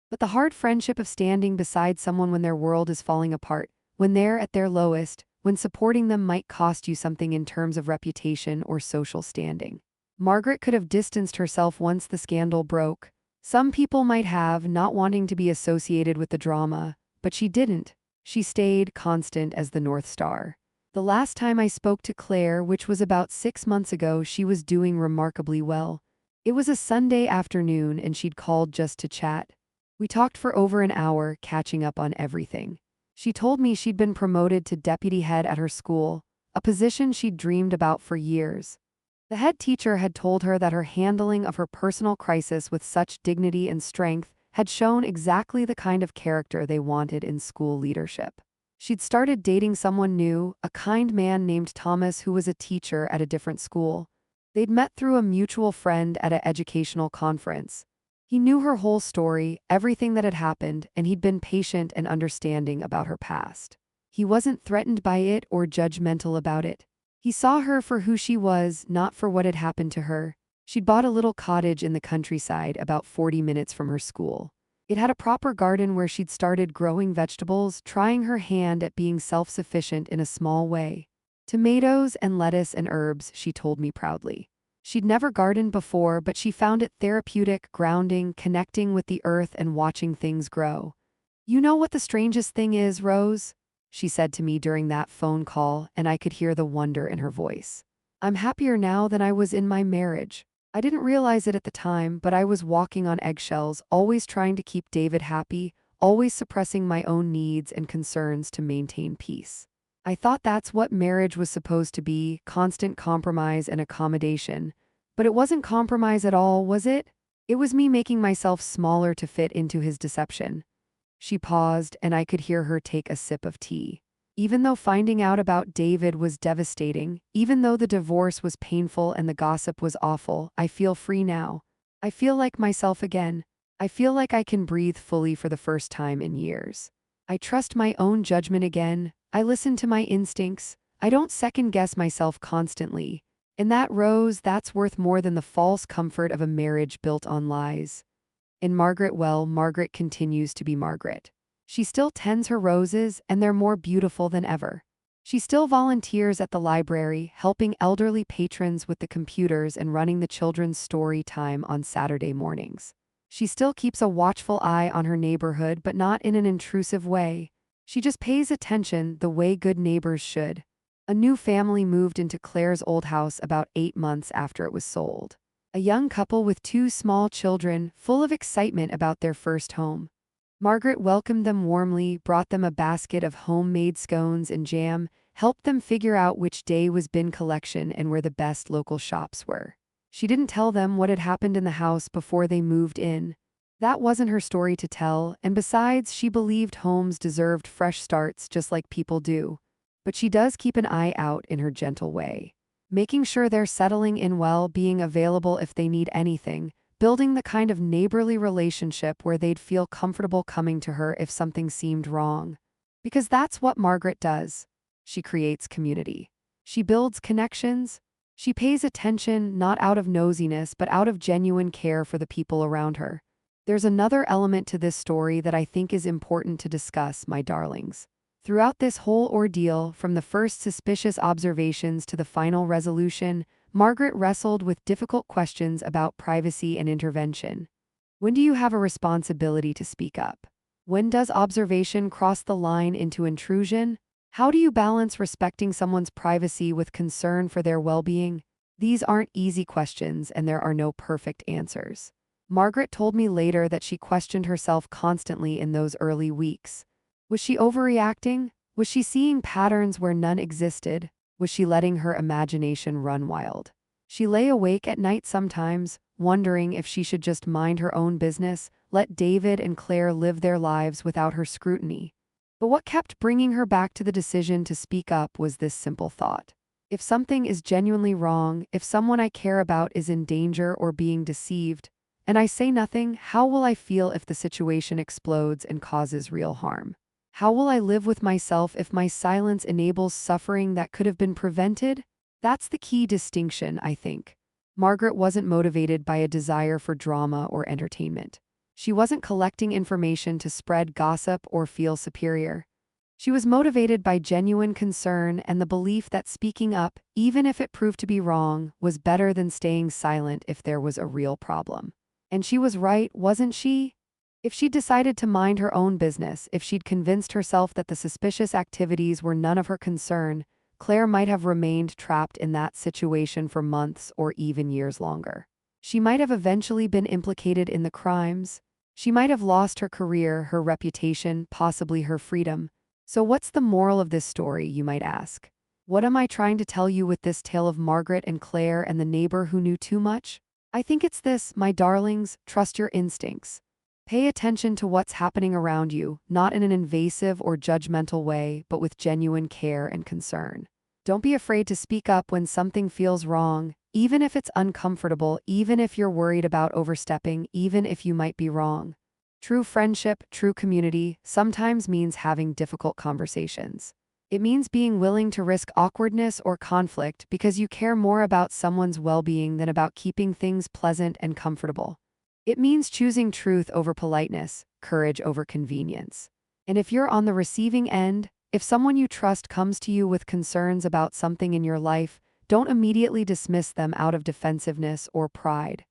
But the hard friendship of standing beside someone when their world is falling apart, when they're at their lowest, when supporting them might cost you something in terms of reputation or social standing. Margaret could have distanced herself once the scandal broke. Some people might have, not wanting to be associated with the drama, but she didn't. She stayed constant as the North Star. The last time I spoke to Claire, which was about 6 months ago, she was doing remarkably well. It was a Sunday afternoon and she'd called just to chat. We talked for over an hour, catching up on everything. She told me she'd been promoted to deputy head at her school, a position she'd dreamed about for years. The head teacher had told her that her handling of her personal crisis with such dignity and strength had shown exactly the kind of character they wanted in school leadership. She'd started dating someone new, a kind man named Thomas who was a teacher at a different school. They'd met through a mutual friend at an educational conference. He knew her whole story, everything that had happened, and he'd been patient and understanding about her past. He wasn't threatened by it or judgmental about it. He saw her for who she was, not for what had happened to her. She'd bought a little cottage in the countryside about 40 minutes from her school. It had a proper garden where she'd started growing vegetables, trying her hand at being self-sufficient in a small way. Tomatoes and lettuce and herbs, she told me proudly. She'd never gardened before, but she found it therapeutic, grounding, connecting with the earth and watching things grow. "You know what the strangest thing is, Rose?" she said to me during that phone call, and I could hear the wonder in her voice. "I'm happier now than I was in my marriage. I didn't realize it at the time, but I was walking on eggshells, always trying to keep David happy, always suppressing my own needs and concerns to maintain peace. I thought that's what marriage was supposed to be, constant compromise and accommodation. But it wasn't compromise at all, was it? It was me making myself smaller to fit into his deception." She paused, and I could hear her take a sip of tea. Even though finding out about David was devastating, even though the divorce was painful and the gossip was awful, I feel free now. I feel like myself again. I feel like I can breathe fully for the first time in years. I trust my own judgment again. I listen to my instincts. I don't second-guess myself constantly. And that, Rose, that's worth more than the false comfort of a marriage built on lies. In Margaret, well, Margaret continues to be Margaret. She still tends her roses, and they're more beautiful than ever. She still volunteers at the library, helping elderly patrons with the computers and running the children's story time on Saturday mornings. She still keeps a watchful eye on her neighborhood, but not in an intrusive way. She just pays attention the way good neighbors should. A new family moved into Claire's old house about 8 months after it was sold. A young couple with 2 small children, full of excitement about their first home. Margaret welcomed them warmly, brought them a basket of homemade scones and jam, helped them figure out which day was bin collection and where the best local shops were. She didn't tell them what had happened in the house before they moved in. That wasn't her story to tell, and besides, she believed homes deserved fresh starts just like people do. But she does keep an eye out in her gentle way, making sure they're settling in well, being available if they need anything, building the kind of neighborly relationship where they'd feel comfortable coming to her if something seemed wrong. Because that's what Margaret does. She creates community. She builds connections. She pays attention, not out of nosiness, but out of genuine care for the people around her. There's another element to this story that I think is important to discuss, my darlings. Throughout this whole ordeal, from the first suspicious observations to the final resolution, Margaret wrestled with difficult questions about privacy and intervention. When do you have a responsibility to speak up? When does observation cross the line into intrusion? How do you balance respecting someone's privacy with concern for their well-being? These aren't easy questions, and there are no perfect answers. Margaret told me later that she questioned herself constantly in those early weeks. Was she overreacting? Was she seeing patterns where none existed? Was she letting her imagination run wild? She lay awake at night sometimes, wondering if she should just mind her own business, let David and Claire live their lives without her scrutiny. But what kept bringing her back to the decision to speak up was this simple thought. If something is genuinely wrong, if someone I care about is in danger or being deceived, and I say nothing, how will I feel if the situation explodes and causes real harm? How will I live with myself if my silence enables suffering that could have been prevented? That's the key distinction, I think. Margaret wasn't motivated by a desire for drama or entertainment. She wasn't collecting information to spread gossip or feel superior. She was motivated by genuine concern and the belief that speaking up, even if it proved to be wrong, was better than staying silent if there was a real problem. And she was right, wasn't she? If she'd decided to mind her own business, if she'd convinced herself that the suspicious activities were none of her concern, Claire might have remained trapped in that situation for months or even years longer. She might have eventually been implicated in the crimes. She might have lost her career, her reputation, possibly her freedom. So what's the moral of this story, you might ask? What am I trying to tell you with this tale of Margaret and Claire and the neighbor who knew too much? I think it's this, my darlings: trust your instincts. Pay attention to what's happening around you, not in an invasive or judgmental way, but with genuine care and concern. Don't be afraid to speak up when something feels wrong, even if it's uncomfortable, even if you're worried about overstepping, even if you might be wrong. True friendship, true community, sometimes means having difficult conversations. It means being willing to risk awkwardness or conflict because you care more about someone's well-being than about keeping things pleasant and comfortable. It means choosing truth over politeness, courage over convenience. And if you're on the receiving end, if someone you trust comes to you with concerns about something in your life, don't immediately dismiss them out of defensiveness or pride.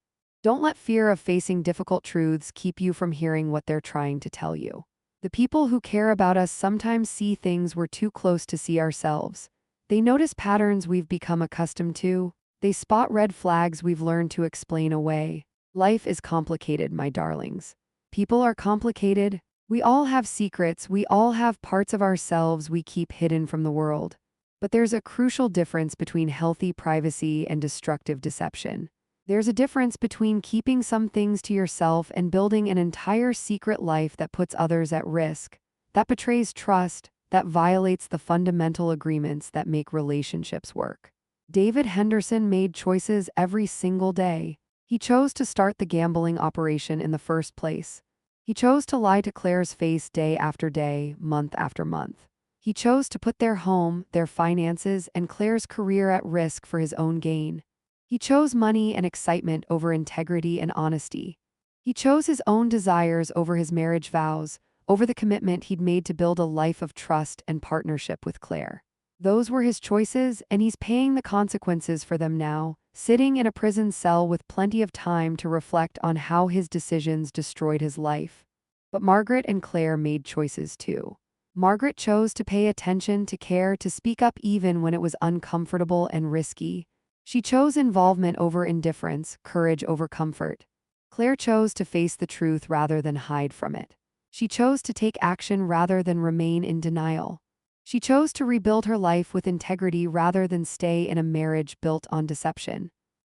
Don't let fear of facing difficult truths keep you from hearing what they're trying to tell you. The people who care about us sometimes see things we're too close to see ourselves. They notice patterns we've become accustomed to. They spot red flags we've learned to explain away. Life is complicated, my darlings. People are complicated. We all have secrets. We all have parts of ourselves we keep hidden from the world. But there's a crucial difference between healthy privacy and destructive deception. There's a difference between keeping some things to yourself and building an entire secret life that puts others at risk, that betrays trust, that violates the fundamental agreements that make relationships work. David Henderson made choices every single day. He chose to start the gambling operation in the first place. He chose to lie to Claire's face day after day, month after month. He chose to put their home, their finances, and Claire's career at risk for his own gain. He chose money and excitement over integrity and honesty. He chose his own desires over his marriage vows, over the commitment he'd made to build a life of trust and partnership with Claire. Those were his choices, and he's paying the consequences for them now, sitting in a prison cell with plenty of time to reflect on how his decisions destroyed his life. But Margaret and Claire made choices too. Margaret chose to pay attention, to care, to speak up even when it was uncomfortable and risky. She chose involvement over indifference, courage over comfort. Claire chose to face the truth rather than hide from it. She chose to take action rather than remain in denial. She chose to rebuild her life with integrity rather than stay in a marriage built on deception.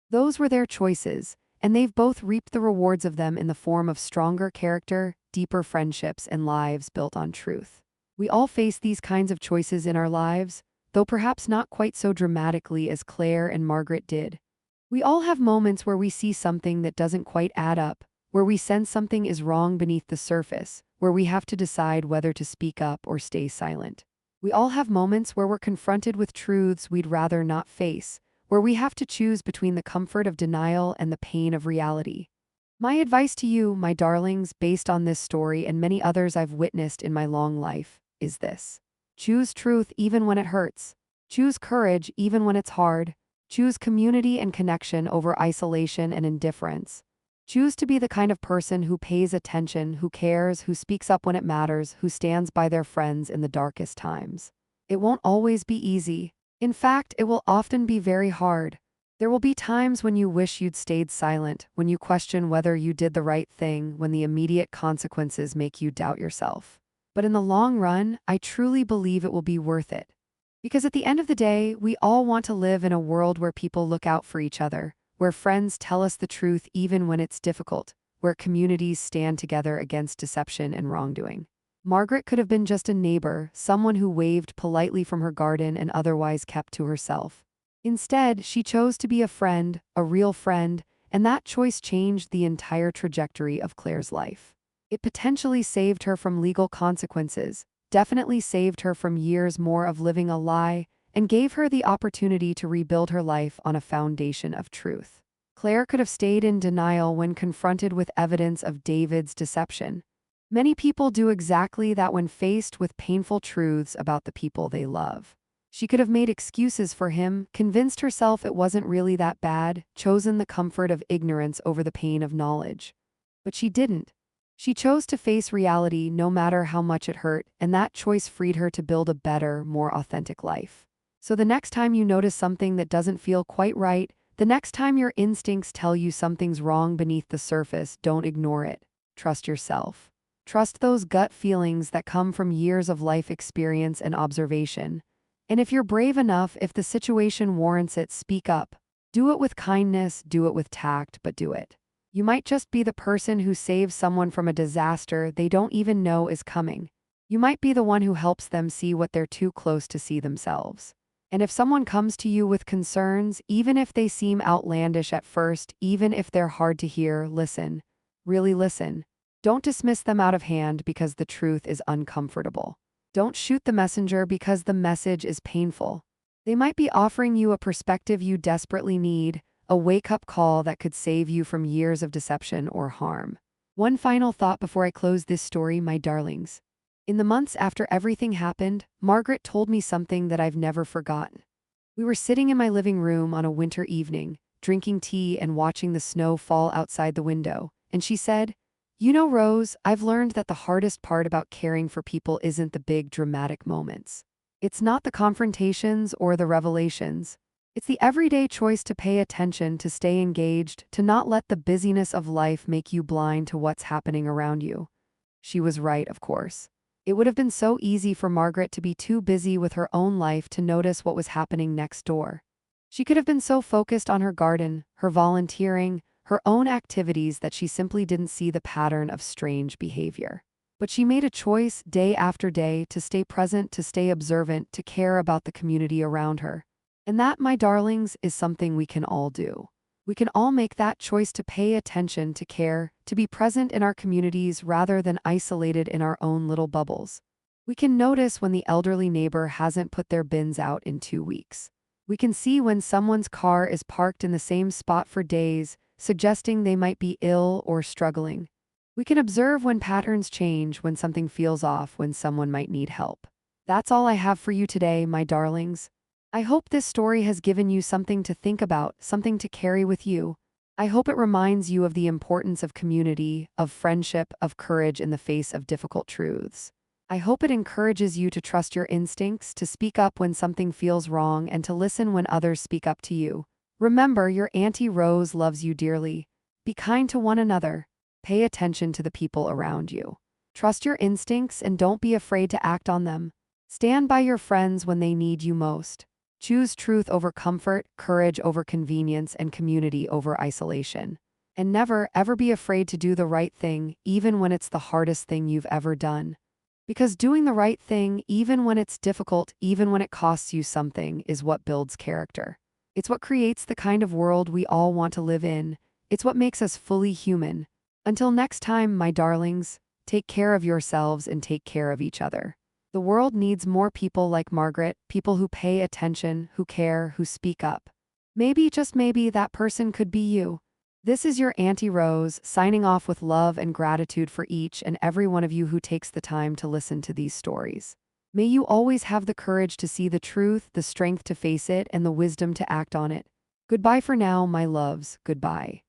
Those were their choices, and they've both reaped the rewards of them in the form of stronger character, deeper friendships, and lives built on truth. We all face these kinds of choices in our lives, though perhaps not quite so dramatically as Claire and Margaret did. We all have moments where we see something that doesn't quite add up, where we sense something is wrong beneath the surface, where we have to decide whether to speak up or stay silent. We all have moments where we're confronted with truths we'd rather not face, where we have to choose between the comfort of denial and the pain of reality. My advice to you, my darlings, based on this story and many others I've witnessed in my long life, is this. Choose truth even when it hurts. Choose courage even when it's hard. Choose community and connection over isolation and indifference. Choose to be the kind of person who pays attention, who cares, who speaks up when it matters, who stands by their friends in the darkest times. It won't always be easy. In fact, it will often be very hard. There will be times when you wish you'd stayed silent, when you question whether you did the right thing, when the immediate consequences make you doubt yourself. But in the long run, I truly believe it will be worth it. Because at the end of the day, we all want to live in a world where people look out for each other, where friends tell us the truth even when it's difficult, where communities stand together against deception and wrongdoing. Margaret could have been just a neighbor, someone who waved politely from her garden and otherwise kept to herself. Instead, she chose to be a friend, a real friend, and that choice changed the entire trajectory of Claire's life. It potentially saved her from legal consequences, definitely saved her from years more of living a lie, and gave her the opportunity to rebuild her life on a foundation of truth. Claire could have stayed in denial when confronted with evidence of David's deception. Many people do exactly that when faced with painful truths about the people they love. She could have made excuses for him, convinced herself it wasn't really that bad, chosen the comfort of ignorance over the pain of knowledge. But she didn't. She chose to face reality no matter how much it hurt, and that choice freed her to build a better, more authentic life. So the next time you notice something that doesn't feel quite right, The next time your instincts tell you something's wrong beneath the surface, don't ignore it. Trust yourself. Trust those gut feelings that come from years of life experience and observation. And if you're brave enough, if the situation warrants it, speak up. Do it with kindness, do it with tact, but do it. You might just be the person who saves someone from a disaster they don't even know is coming. You might be the one who helps them see what they're too close to see themselves. And if someone comes to you with concerns, even if they seem outlandish at first, even if they're hard to hear, listen. Really listen. Don't dismiss them out of hand because the truth is uncomfortable. Don't shoot the messenger because the message is painful. They might be offering you a perspective you desperately need, a wake-up call that could save you from years of deception or harm. One final thought before I close this story, my darlings. In the months after everything happened, Margaret told me something that I've never forgotten. We were sitting in my living room on a winter evening, drinking tea and watching the snow fall outside the window, and she said, "You know, Rose, I've learned that the hardest part about caring for people isn't the big dramatic moments. It's not the confrontations or the revelations. It's the everyday choice to pay attention, to stay engaged, to not let the busyness of life make you blind to what's happening around you." She was right, of course. It would have been so easy for Margaret to be too busy with her own life to notice what was happening next door. She could have been so focused on her garden, her volunteering, her own activities that she simply didn't see the pattern of strange behavior. But she made a choice day after day to stay present, to stay observant, to care about the community around her. And that, my darlings, is something we can all do. We can all make that choice to pay attention, to care, to be present in our communities rather than isolated in our own little bubbles. We can notice when the elderly neighbor hasn't put their bins out in 2 weeks. We can see when someone's car is parked in the same spot for days, suggesting they might be ill or struggling. We can observe when patterns change, when something feels off, when someone might need help. That's all I have for you today, my darlings. I hope this story has given you something to think about, something to carry with you. I hope it reminds you of the importance of community, of friendship, of courage in the face of difficult truths. I hope it encourages you to trust your instincts, to speak up when something feels wrong, and to listen when others speak up to you. Remember, your Auntie Rose loves you dearly. Be kind to one another. Pay attention to the people around you. Trust your instincts and don't be afraid to act on them. Stand by your friends when they need you most. Choose truth over comfort, courage over convenience, and community over isolation. And never, ever be afraid to do the right thing, even when it's the hardest thing you've ever done. Because doing the right thing, even when it's difficult, even when it costs you something, is what builds character. It's what creates the kind of world we all want to live in. It's what makes us fully human. Until next time, my darlings, take care of yourselves and take care of each other. The world needs more people like Margaret, people who pay attention, who care, who speak up. Maybe, just maybe, that person could be you. This is your Auntie Rose, signing off with love and gratitude for each and every one of you who takes the time to listen to these stories. May you always have the courage to see the truth, the strength to face it, and the wisdom to act on it. Goodbye for now, my loves. Goodbye.